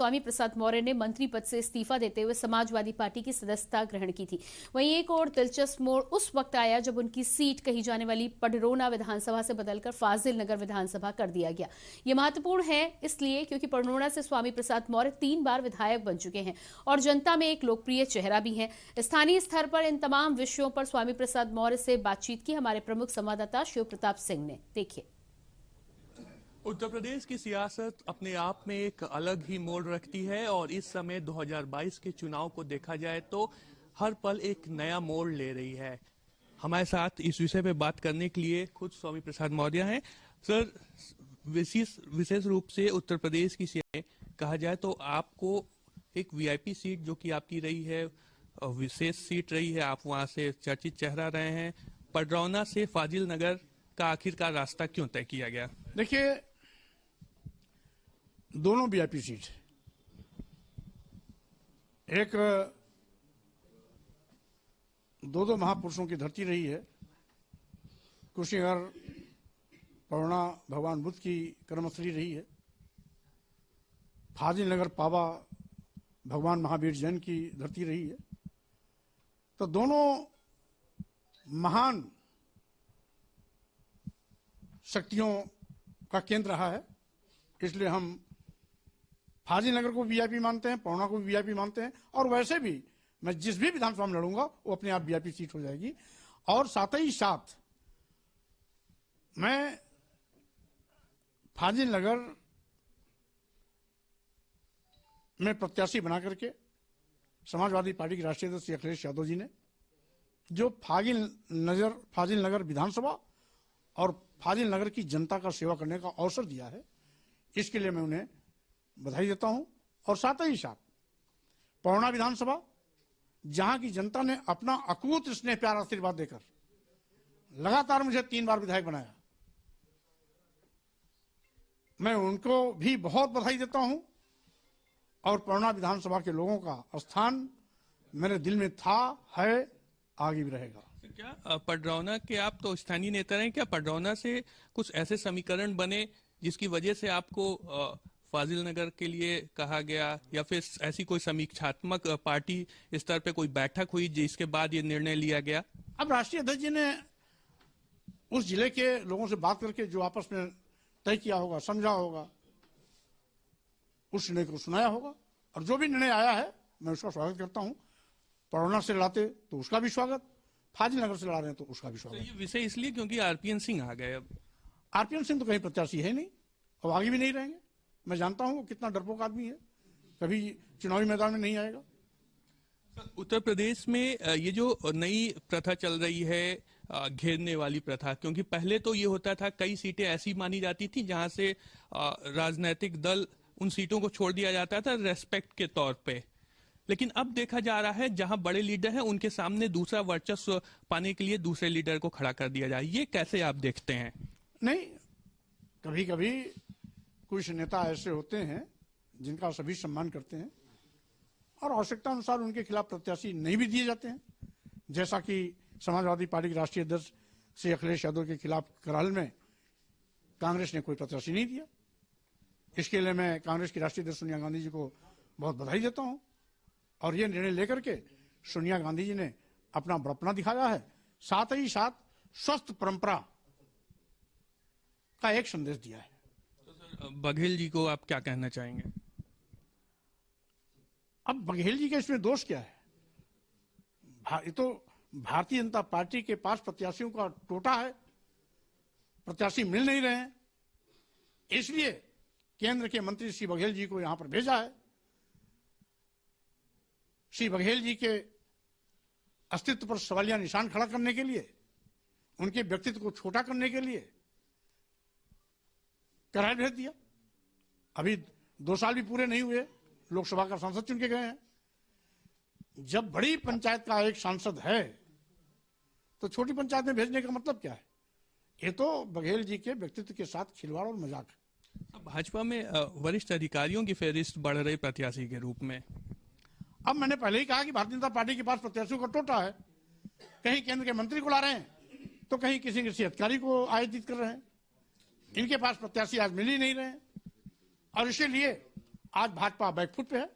स्वामी प्रसाद मौर्य ने मंत्री पद से इस्तीफा देते हुए समाजवादी पार्टी की सदस्यता ग्रहण की थी। वहीं एक और दिलचस्प मोड़ उस वक्त आया जब उनकी सीट कही जाने वाली पडरौना विधानसभा से बदलकर फाजिल नगर विधानसभा कर दिया गया। यह महत्वपूर्ण है इसलिए क्योंकि पडरौना से स्वामी प्रसाद मौर्य 3 बार विधायक बन चुके हैं और जनता में एक लोकप्रिय चेहरा भी हैं। स्थानीय स्तर पर इन तमाम विषयों पर स्वामी प्रसाद मौर्य से बातचीत की हमारे प्रमुख संवाददाता शिव प्रताप सिंह ने। देखिए, उत्तर प्रदेश की सियासत अपने आप में एक अलग ही मोड़ रखती है और इस समय 2022 के चुनाव को देखा जाए तो हर पल एक नया मोड़ ले रही है। हमारे साथ इस विषय पे बात करने के लिए खुद स्वामी प्रसाद मौर्य हैं। सर, विशेष रूप से उत्तर प्रदेश की सियासत कहा जाए तो आपको एक वीआईपी सीट जो कि आपकी रही है, विशेष सीट रही है, आप वहां से चर्चित चेहरा रहे हैं। पडरौना से फाजिल नगर का आखिरकार रास्ता क्यों तय किया गया? देखिए, दोनों वीआईपी सीट है। एक दो महापुरुषों की धरती रही है। कुशीनगर पडरौना भगवान बुद्ध की कर्मस्थली रही है। फाजिल नगर पावा भगवान महावीर जैन की धरती रही है। तो दोनों महान शक्तियों का केंद्र रहा है, इसलिए हम फाजिल नगर को वीआईपी मानते हैं, पडरौना को भी वीआईपी मानते हैं। और वैसे भी मैं जिस भी विधानसभा में लड़ूंगा वो अपने आप वीआईपी सीट हो जाएगी। और साथ ही साथ मैं फाजिल नगर में प्रत्याशी बना करके समाजवादी पार्टी के राष्ट्रीय अध्यक्ष अखिलेश यादव जी ने जो फाजिल नगर विधानसभा और फाजिल नगर की जनता का सेवा करने का अवसर दिया है, इसके लिए मैं उन्हें बधाई देता हूं। और साथ ही साथ पडरौना विधानसभा, जहां की जनता ने अपना अकूत स्नेह प्यार आशीर्वाद देकर लगातार मुझे 3 बार विधायक बनाया, मैं उनको भी बहुत बधाई देता हूं। और पडरौना विधानसभा के लोगों का स्थान मेरे दिल में था, है, आगे भी रहेगा। क्या पडरौना के आप तो स्थानीय नेता हैं, क्या पडरौना से कुछ ऐसे समीकरण बने जिसकी वजह से आपको फाजिल नगर के लिए कहा गया, या फिर ऐसी कोई समीक्षात्मक पार्टी स्तर पे कोई बैठक हुई जिसके बाद ये निर्णय लिया गया? अब राष्ट्रीय अध्यक्ष जी ने उस जिले के लोगों से बात करके जो आपस में तय किया होगा, समझा होगा, उस निर्णय को सुनाया होगा। और जो भी निर्णय आया है मैं उसका स्वागत करता हूं। पडरौना से लड़ाते तो उसका भी स्वागत, फाजिल नगर से लड़ा रहे हैं तो उसका भी स्वागत। तो ये विषय इसलिए क्योंकि आरपीएन सिंह आ गए। अब आरपीएन सिंह तो कहीं प्रत्याशी है नहीं और आगे भी नहीं रहेंगे। मैं जानता हूं वो कितना डरपोक आदमी है, कभी चुनावी मैदान में नहीं आएगा। उत्तर प्रदेश में ये जो नई प्रथा चल रही है, घेरने वाली प्रथा, क्योंकि पहले तो ये होता था कई सीटें ऐसी मानी जाती थी जहां से राजनीतिक दल उन सीटों को छोड़ दिया जाता था रेस्पेक्ट के तौर पे, लेकिन अब देखा जा रहा है जहां बड़े लीडर हैं उनके सामने दूसरा वर्चस्व पाने के लिए दूसरे लीडर को खड़ा कर दिया जाए। ये कैसे आप देखते हैं? नहीं, कभी कभी कुछ नेता ऐसे होते हैं जिनका सभी सम्मान करते हैं और आवश्यकता अनुसार उनके खिलाफ प्रत्याशी नहीं भी दिए जाते हैं, जैसा कि समाजवादी पार्टी के राष्ट्रीय अध्यक्ष श्री अखिलेश यादव के खिलाफ कराल में कांग्रेस ने कोई प्रत्याशी नहीं दिया। इसके लिए मैं कांग्रेस की राष्ट्रीय अध्यक्ष सोनिया गांधी जी को बहुत बधाई देता हूं। और ये निर्णय लेकर के सोनिया गांधी जी ने अपना बड़प्पना दिखाया है, साथ ही साथ स्वस्थ परंपरा का एक संदेश दिया है। तो सर, बघेल जी को आप क्या कहना चाहेंगे? अब बघेल जी के इसमें दोष क्या है? ये तो भारतीय जनता पार्टी के पास प्रत्याशियों का टोटा है, प्रत्याशी मिल नहीं रहे हैं, इसलिए केंद्र के मंत्री श्री बघेल जी को यहां पर भेजा है। श्री बघेल जी के अस्तित्व पर सवालिया निशान खड़ा करने के लिए, उनके व्यक्तित्व को छोटा करने के लिए करार भेज दिया। अभी 2 साल भी पूरे नहीं हुए, लोकसभा का सांसद चुन के गए हैं। जब बड़ी पंचायत का एक सांसद है तो छोटी पंचायत में भेजने का मतलब क्या है? ये तो बघेल जी के व्यक्तित्व के साथ खिलवाड़ और मजाक है। भाजपा में वरिष्ठ अधिकारियों की फहरिस्त बढ़ रही प्रत्याशी के रूप में। अब मैंने पहले ही कहा कि भारतीय जनता पार्टी के पास प्रत्याशियों का टोटा है। कहीं केंद्र के मंत्री को ला रहे हैं तो कहीं किसी कृषि अधिकारी को आयोजित कर रहे हैं। इनके पास प्रत्याशी आज मिल ही नहीं रहे हैं और इसीलिए आज भाजपा बैकफुट पे है।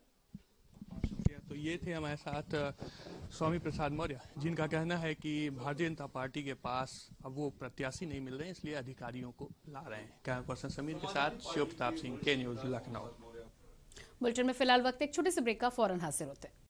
शुक्रिया। तो ये थे हमारे साथ स्वामी प्रसाद मौर्य, जिनका कहना है कि भारतीय जनता पार्टी के पास अब वो प्रत्याशी नहीं मिल रहे हैं, इसलिए अधिकारियों को ला रहे हैं। कैमरा पर्सन समीर के साथ शिव प्रताप सिंह, के न्यूज, लखनऊ। बुलेटिन में फिलहाल वक्त एक छोटे से ब्रेक का फौरन हासिल होते हैं।